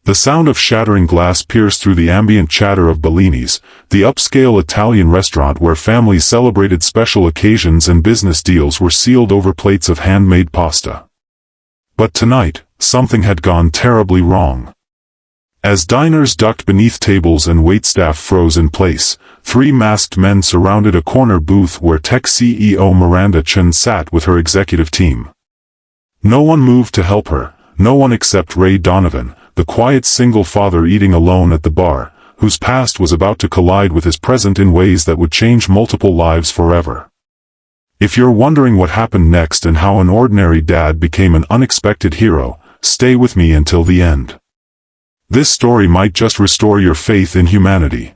The sound of shattering glass pierced through the ambient chatter of Bellini's, the upscale Italian restaurant where families celebrated special occasions and business deals were sealed over plates of handmade pasta. But tonight, something had gone terribly wrong. As diners ducked beneath tables and waitstaff froze in place, 3 masked men surrounded a corner booth where tech CEO Miranda Chen sat with her executive team. No one moved to help her, no one except Ray Donovan, the quiet single father eating alone at the bar, whose past was about to collide with his present in ways that would change multiple lives forever. If you're wondering what happened next and how an ordinary dad became an unexpected hero, stay with me until the end. This story might just restore your faith in humanity.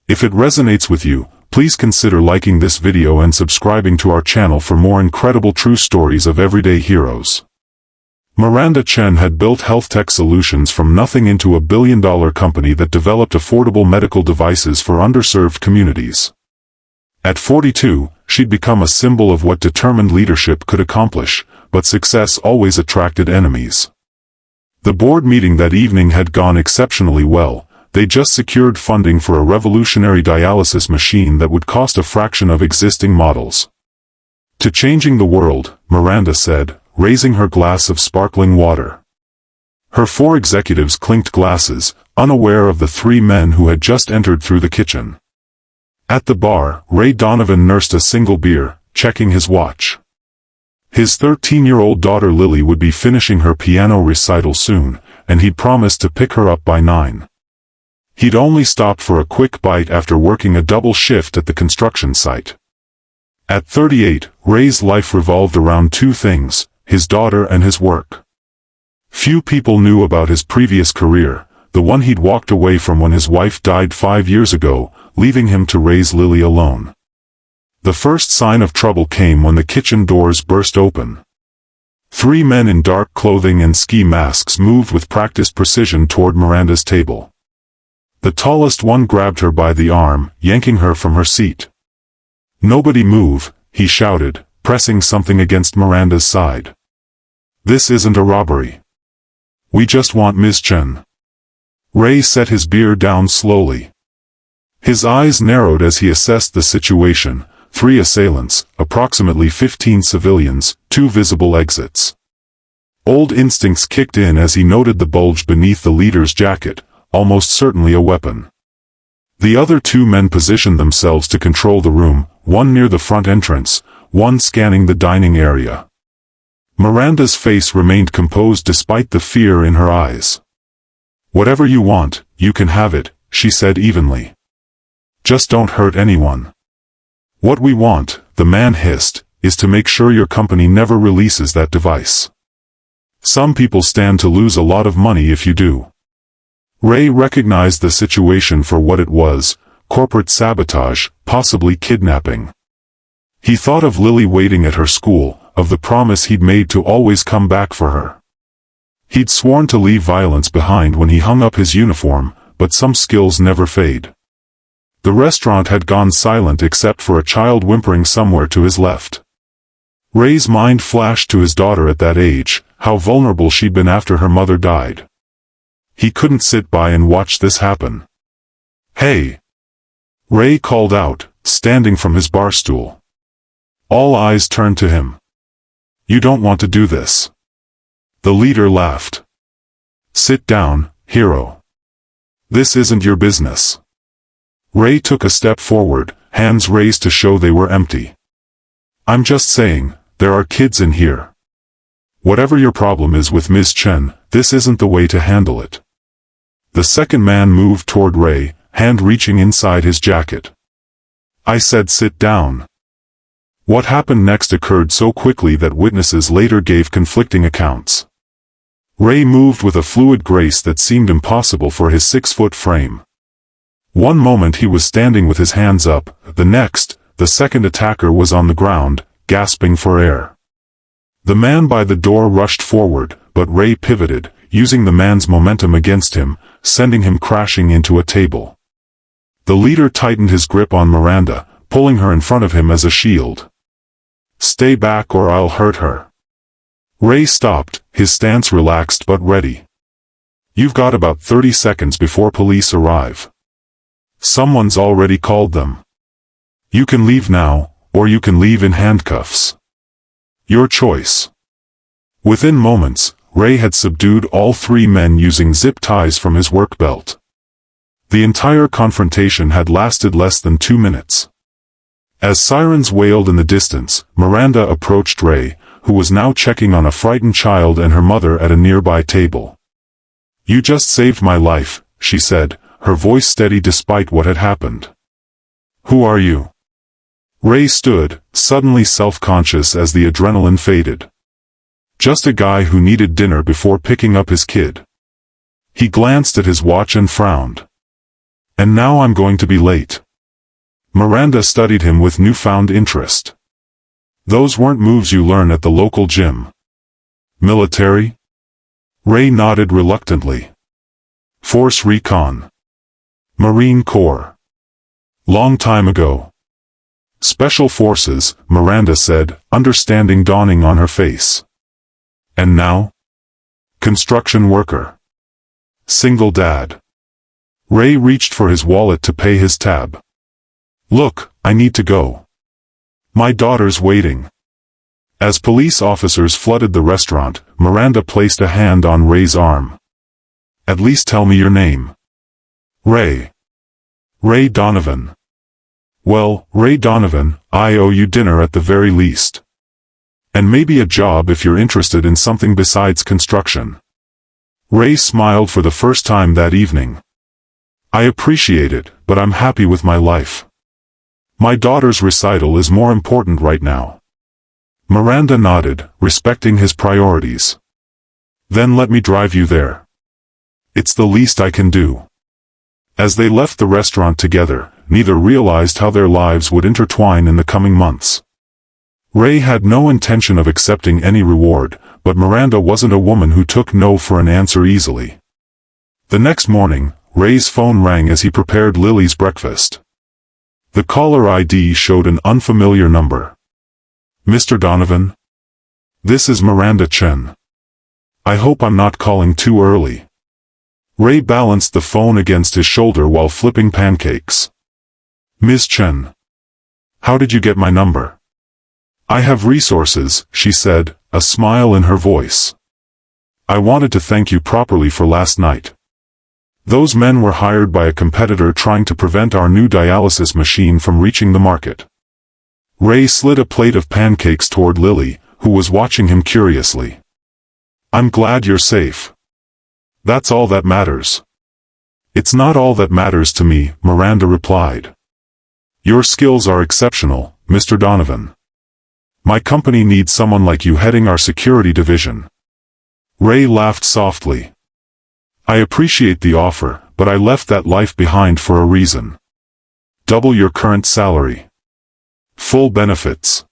If it resonates with you, please consider liking this video and subscribing to our channel for more incredible true stories of everyday heroes. Miranda Chen had built health tech solutions from nothing into a billion-dollar company that developed affordable medical devices for underserved communities. At 42, she'd become a symbol of what determined leadership could accomplish, but success always attracted enemies. The board meeting that evening had gone exceptionally well. They just secured funding for a revolutionary dialysis machine that would cost a fraction of existing models. To changing the world, Miranda said, raising her glass of sparkling water. Her 4 executives clinked glasses, unaware of the 3 men who had just entered through the kitchen. At the bar, Ray Donovan nursed a single beer, checking his watch. His 13-year-old daughter Lily would be finishing her piano recital soon, and he'd promised to pick her up by 9. He'd only stopped for a quick bite after working a double shift at the construction site. At 38, Ray's life revolved around 2 things, his daughter and his work. Few people knew about his previous career, the one he'd walked away from when his wife died 5 years ago, leaving him to raise Lily alone. The first sign of trouble came when the kitchen doors burst open. 3 men in dark clothing and ski masks moved with practiced precision toward Miranda's table. The tallest one grabbed her by the arm, yanking her from her seat. "Nobody move," he shouted, pressing something against Miranda's side. "This isn't a robbery. We just want Ms. Chen." Ray set his beer down slowly. His eyes narrowed as he assessed the situation. 3 assailants, approximately 15 civilians, 2 visible exits. Old instincts kicked in as he noted the bulge beneath the leader's jacket, almost certainly a weapon. The other 2 men positioned themselves to control the room, one near the front entrance, one scanning the dining area. Miranda's face remained composed despite the fear in her eyes. "Whatever you want, you can have it," she said evenly. "Just don't hurt anyone." "What we want," the man hissed, "is to make sure your company never releases that device. Some people stand to lose a lot of money if you do." Ray recognized the situation for what it was, corporate sabotage, possibly kidnapping. He thought of Lily waiting at her school, of the promise he'd made to always come back for her. He'd sworn to leave violence behind when he hung up his uniform, but some skills never fade. The restaurant had gone silent except for a child whimpering somewhere to his left. Ray's mind flashed to his daughter at that age, how vulnerable she'd been after her mother died. He couldn't sit by and watch this happen. "Hey!" Ray called out, standing from his bar stool. All eyes turned to him. "You don't want to do this." The leader laughed. "Sit down, hero. This isn't your business." Ray took a step forward, hands raised to show they were empty. "I'm just saying, there are kids in here. Whatever your problem is with Ms. Chen, this isn't the way to handle it." The second man moved toward Ray, hand reaching inside his jacket. "I said sit down." What happened next occurred so quickly that witnesses later gave conflicting accounts. Ray moved with a fluid grace that seemed impossible for his 6-foot frame. One moment he was standing with his hands up, the next, the second attacker was on the ground, gasping for air. The man by the door rushed forward, but Ray pivoted, using the man's momentum against him, sending him crashing into a table. The leader tightened his grip on Miranda, pulling her in front of him as a shield. "Stay back or I'll hurt her." Ray stopped, his stance relaxed but ready. You've got about 30 seconds before police arrive. Someone's already called them. You can leave now, or you can leave in handcuffs. Your choice. Within moments, Ray had subdued all three men using zip ties from his work belt. The entire confrontation had lasted less than 2 minutes. As sirens wailed in the distance, Miranda approached Ray, who was now checking on a frightened child and her mother at a nearby table. "You just saved my life," she said, her voice steady despite what had happened. "Who are you?" Ray stood, suddenly self-conscious as the adrenaline faded. "Just a guy who needed dinner before picking up his kid." He glanced at his watch and frowned. "And now I'm going to be late." Miranda studied him with newfound interest. "Those weren't moves you learn at the local gym." "Military?" Ray nodded reluctantly. "Force Recon. Marine Corps. Long time ago." "Special Forces," Miranda said, understanding dawning on her face. "And now?" "Construction worker. Single dad." Ray reached for his wallet to pay his tab. "Look, I need to go. My daughter's waiting." As police officers flooded the restaurant, Miranda placed a hand on Ray's arm. "At least tell me your name." "Ray. Ray Donovan." "Well, Ray Donovan, I owe you dinner at the very least. And maybe a job if you're interested in something besides construction." Ray smiled for the first time that evening. "I appreciate it, but I'm happy with my life. My daughter's recital is more important right now." Miranda nodded, respecting his priorities. "Then let me drive you there. It's the least I can do." As they left the restaurant together, neither realized how their lives would intertwine in the coming months. Ray had no intention of accepting any reward, but Miranda wasn't a woman who took no for an answer easily. The next morning, Ray's phone rang as he prepared Lily's breakfast. The caller ID showed an unfamiliar number. "Mr. Donovan? This is Miranda Chen. I hope I'm not calling too early." Ray balanced the phone against his shoulder while flipping pancakes. "Ms. Chen. How did you get my number?" "I have resources," she said, a smile in her voice. "I wanted to thank you properly for last night. Those men were hired by a competitor trying to prevent our new dialysis machine from reaching the market." Ray slid a plate of pancakes toward Lily, who was watching him curiously. "I'm glad you're safe. That's all that matters." "It's not all that matters to me," Miranda replied. "Your skills are exceptional, Mr. Donovan. My company needs someone like you heading our security division." Ray laughed softly. "I appreciate the offer, but I left that life behind for a reason. Double your current salary. Full benefits.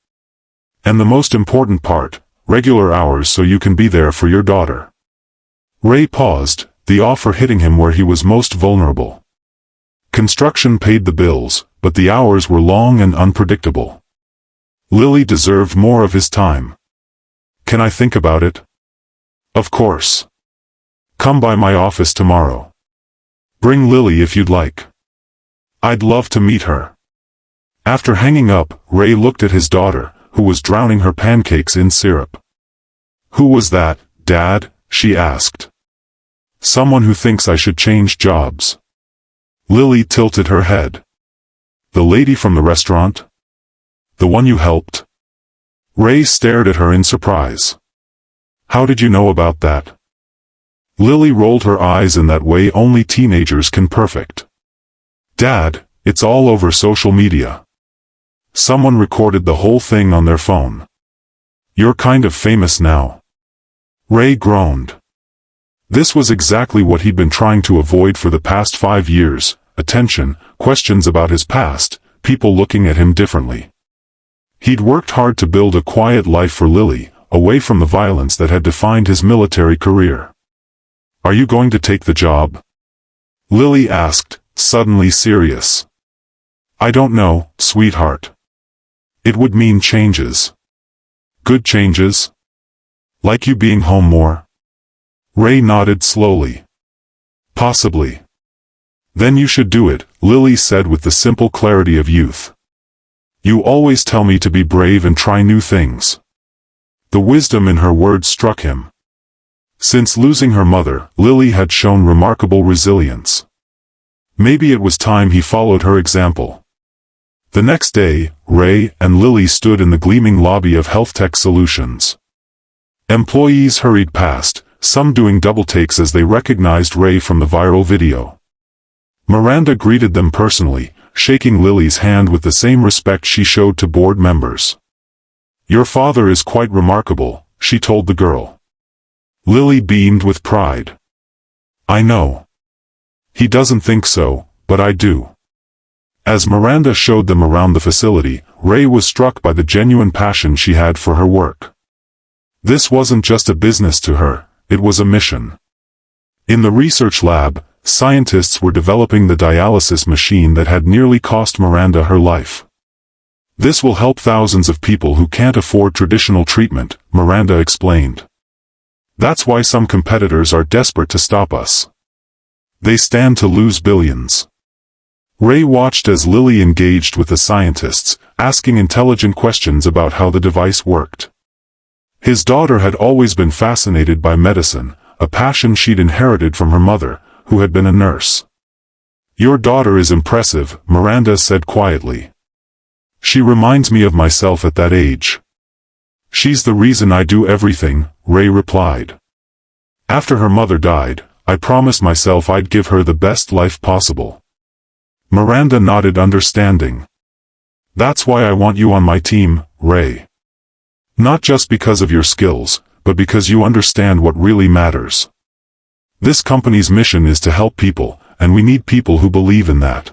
And the most important part, regular hours so you can be there for your daughter." Ray paused, the offer hitting him where he was most vulnerable. Construction paid the bills, but the hours were long and unpredictable. Lily deserved more of his time. "Can I think about it?" "Of course. Come by my office tomorrow. Bring Lily if you'd like. I'd love to meet her." After hanging up, Ray looked at his daughter, who was drowning her pancakes in syrup. "Who was that, Dad?" she asked. "Someone who thinks I should change jobs." Lily tilted her head. "The lady from the restaurant? The one you helped?" Ray stared at her in surprise. "How did you know about that?" Lily rolled her eyes in that way only teenagers can perfect. "Dad, it's all over social media. Someone recorded the whole thing on their phone. You're kind of famous now." Ray groaned. This was exactly what he'd been trying to avoid for the past 5 years: attention, questions about his past, people looking at him differently. He'd worked hard to build a quiet life for Lily, away from the violence that had defined his military career. "Are you going to take the job?" Lily asked, suddenly serious. "I don't know, sweetheart. It would mean changes." "Good changes? Like you being home more?" Ray nodded slowly. Possibly. Then you should do it, Lily said with the simple clarity of youth. You always tell me to be brave and try new things. The wisdom in her words struck him. Since losing her mother, Lily had shown remarkable resilience. Maybe it was time he followed her example. The next day, Ray and Lily stood in the gleaming lobby of HealthTech Solutions. Employees hurried past, some doing double takes as they recognized Ray from the viral video. Miranda greeted them personally, shaking Lily's hand with the same respect she showed to board members. Your father is quite remarkable, she told the girl. Lily beamed with pride. I know. He doesn't think so, but I do. As Miranda showed them around the facility, Ray was struck by the genuine passion she had for her work. This wasn't just a business to her, it was a mission. In the research lab, scientists were developing the dialysis machine that had nearly cost Miranda her life. This will help thousands of people who can't afford traditional treatment, Miranda explained. That's why some competitors are desperate to stop us. They stand to lose billions. Ray watched as Lily engaged with the scientists, asking intelligent questions about how the device worked. His daughter had always been fascinated by medicine, a passion she'd inherited from her mother, who had been a nurse. Your daughter is impressive, Miranda said quietly. She reminds me of myself at that age. She's the reason I do everything, Ray replied. After her mother died, I promised myself I'd give her the best life possible. Miranda nodded understanding. That's why I want you on my team, Ray. Not just because of your skills, but because you understand what really matters. This company's mission is to help people, and we need people who believe in that.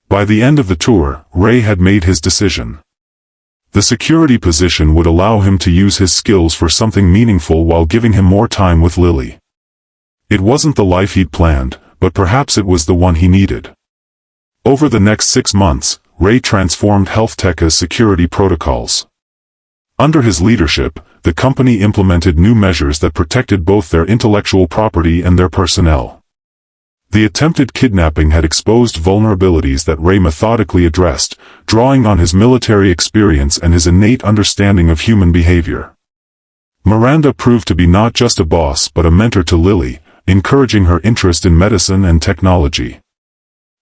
By the end of the tour, Ray had made his decision. The security position would allow him to use his skills for something meaningful while giving him more time with Lily. It wasn't the life he'd planned, but perhaps it was the one he needed. Over the next 6 months, Ray transformed HealthTech's security protocols. Under his leadership, the company implemented new measures that protected both their intellectual property and their personnel. The attempted kidnapping had exposed vulnerabilities that Ray methodically addressed, drawing on his military experience and his innate understanding of human behavior. Miranda proved to be not just a boss but a mentor to Lily, encouraging her interest in medicine and technology.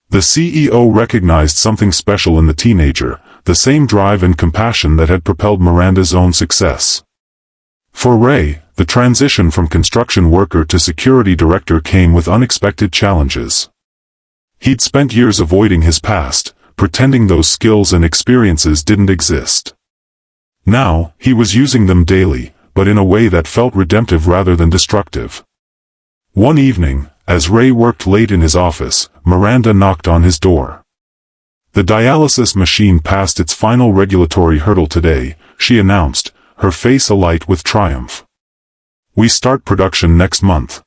The CEO recognized something special in the teenager, the same drive and compassion that had propelled Miranda's own success. For Ray, the transition from construction worker to security director came with unexpected challenges. He'd spent years avoiding his past, pretending those skills and experiences didn't exist. Now, he was using them daily, but in a way that felt redemptive rather than destructive. One evening, as Ray worked late in his office, Miranda knocked on his door. The dialysis machine passed its final regulatory hurdle today, she announced, her face alight with triumph. We start production next month.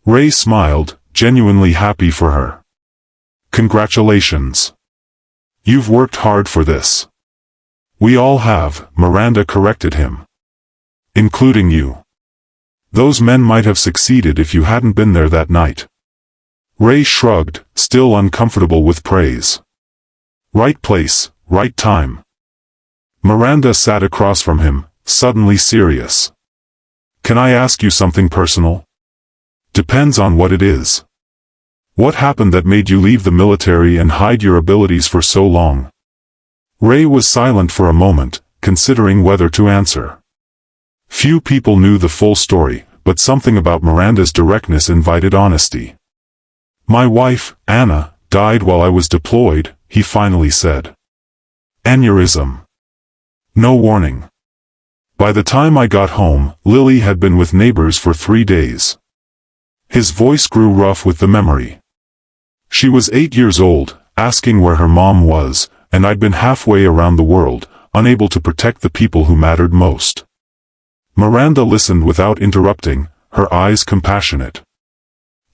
Ray smiled, genuinely happy for her. Congratulations. You've worked hard for this. We all have, Miranda corrected him. Including you. Those men might have succeeded if you hadn't been there that night. Ray shrugged, still uncomfortable with praise. Right place, right time. Miranda sat across from him, suddenly serious. Can I ask you something personal? Depends on what it is. What happened that made you leave the military and hide your abilities for so long? Ray was silent for a moment, considering whether to answer. Few people knew the full story, but something about Miranda's directness invited honesty. My wife, Anna, died while I was deployed, he finally said. Aneurysm. No warning. By the time I got home, Lily had been with neighbors for 3 days. His voice grew rough with the memory. She was 8 years old, asking where her mom was, and I'd been halfway around the world, unable to protect the people who mattered most. Miranda listened without interrupting, her eyes compassionate.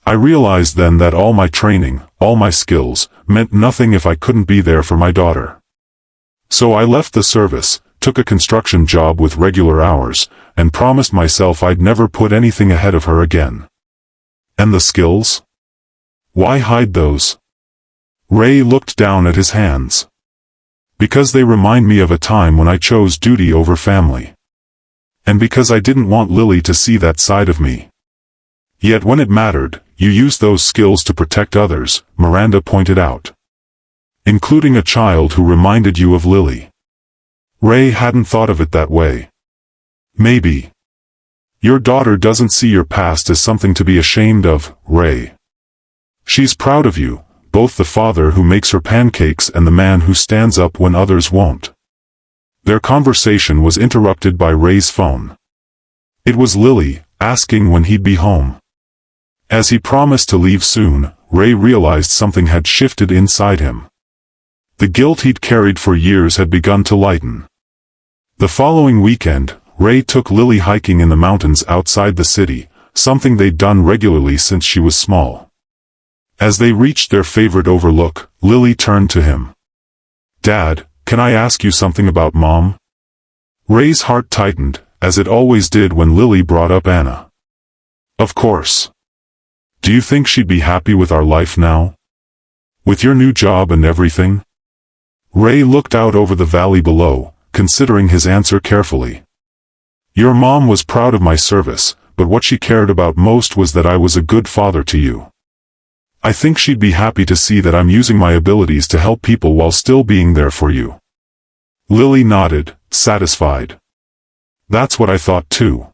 I realized then that all my training, all my skills, meant nothing if I couldn't be there for my daughter. So I left the service, took a construction job with regular hours, and promised myself I'd never put anything ahead of her again. And the skills? Why hide those? Ray looked down at his hands. Because they remind me of a time when I chose duty over family. And because I didn't want Lily to see that side of me. Yet when it mattered, you used those skills to protect others, Miranda pointed out. Including a child who reminded you of Lily. Ray hadn't thought of it that way. Maybe. Your daughter doesn't see your past as something to be ashamed of, Ray. She's proud of you, both the father who makes her pancakes and the man who stands up when others won't. Their conversation was interrupted by Ray's phone. It was Lily, asking when he'd be home. As he promised to leave soon, Ray realized something had shifted inside him. The guilt he'd carried for years had begun to lighten. The following weekend, Ray took Lily hiking in the mountains outside the city, something they'd done regularly since she was small. As they reached their favorite overlook, Lily turned to him. "Dad, can I ask you something about Mom?" Ray's heart tightened, as it always did when Lily brought up Anna. "Of course. Do you think she'd be happy with our life now? With your new job and everything?" Ray looked out over the valley below, considering his answer carefully. "Your mom was proud of my service, but what she cared about most was that I was a good father to you. I think she'd be happy to see that I'm using my abilities to help people while still being there for you." Lily nodded, satisfied. "That's what I thought too."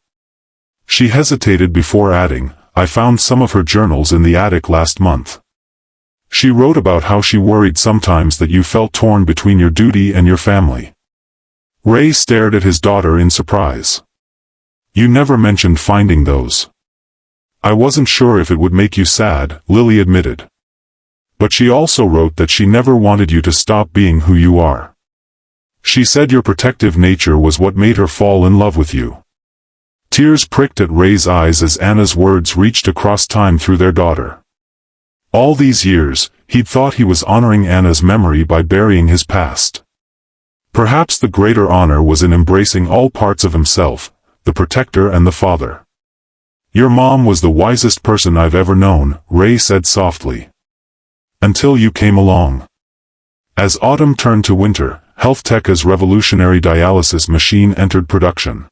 She hesitated before adding, "I found some of her journals in the attic last month. She wrote about how she worried sometimes that you felt torn between your duty and your family." Ray stared at his daughter in surprise. "You never mentioned finding those." "I wasn't sure if it would make you sad," Lily admitted. "But she also wrote that she never wanted you to stop being who you are. She said your protective nature was what made her fall in love with you." Tears pricked at Ray's eyes as Anna's words reached across time through their daughter. All these years, he'd thought he was honoring Anna's memory by burying his past. Perhaps the greater honor was in embracing all parts of himself, the protector and the father. "Your mom was the wisest person I've ever known," Ray said softly. "Until you came along." As autumn turned to winter, HealthTech's revolutionary dialysis machine entered production.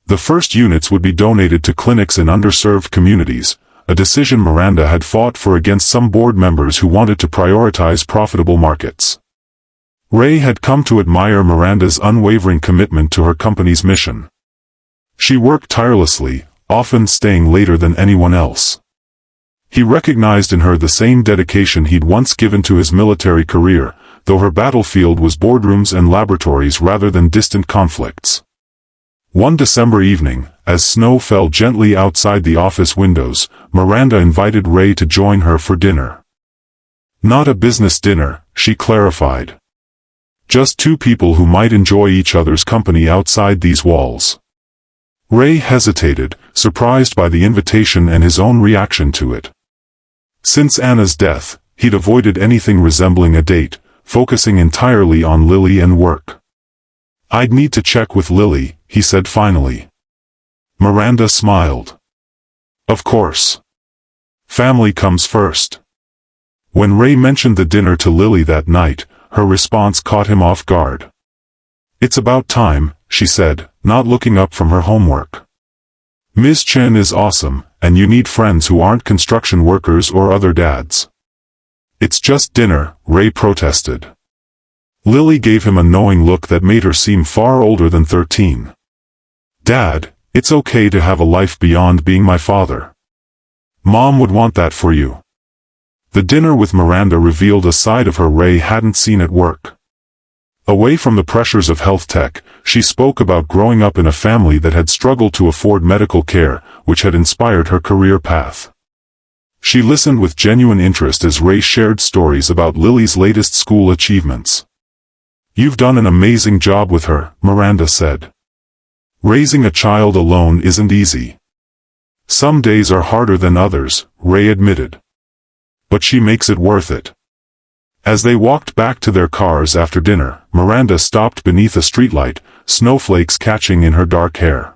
The first units would be donated to clinics in underserved communities, a decision Miranda had fought for against some board members who wanted to prioritize profitable markets. Ray had come to admire Miranda's unwavering commitment to her company's mission. She worked tirelessly, often staying later than anyone else. He recognized in her the same dedication he'd once given to his military career, though her battlefield was boardrooms and laboratories rather than distant conflicts. One December evening, as snow fell gently outside the office windows, Miranda invited Ray to join her for dinner. Not a business dinner, she clarified. Just two people who might enjoy each other's company outside these walls. Ray hesitated, surprised by the invitation and his own reaction to it. Since Anna's death, he'd avoided anything resembling a date, focusing entirely on Lily and work. "I'd need to check with Lily," he said finally. Miranda smiled. "Of course. Family comes first." When Ray mentioned the dinner to Lily that night, her response caught him off guard. "It's about time," she said, not looking up from her homework. "Ms. Chen is awesome, and you need friends who aren't construction workers or other dads." "It's just dinner," Ray protested. Lily gave him a knowing look that made her seem far older than 13. "Dad, it's okay to have a life beyond being my father. Mom would want that for you." The dinner with Miranda revealed a side of her Ray hadn't seen at work. Away from the pressures of health tech, she spoke about growing up in a family that had struggled to afford medical care, which had inspired her career path. She listened with genuine interest as Ray shared stories about Lily's latest school achievements. "You've done an amazing job with her," Miranda said. "Raising a child alone isn't easy. Some days are harder than others," Ray admitted. "But she makes it worth it." As they walked back to their cars after dinner, Miranda stopped beneath a streetlight, snowflakes catching in her dark hair.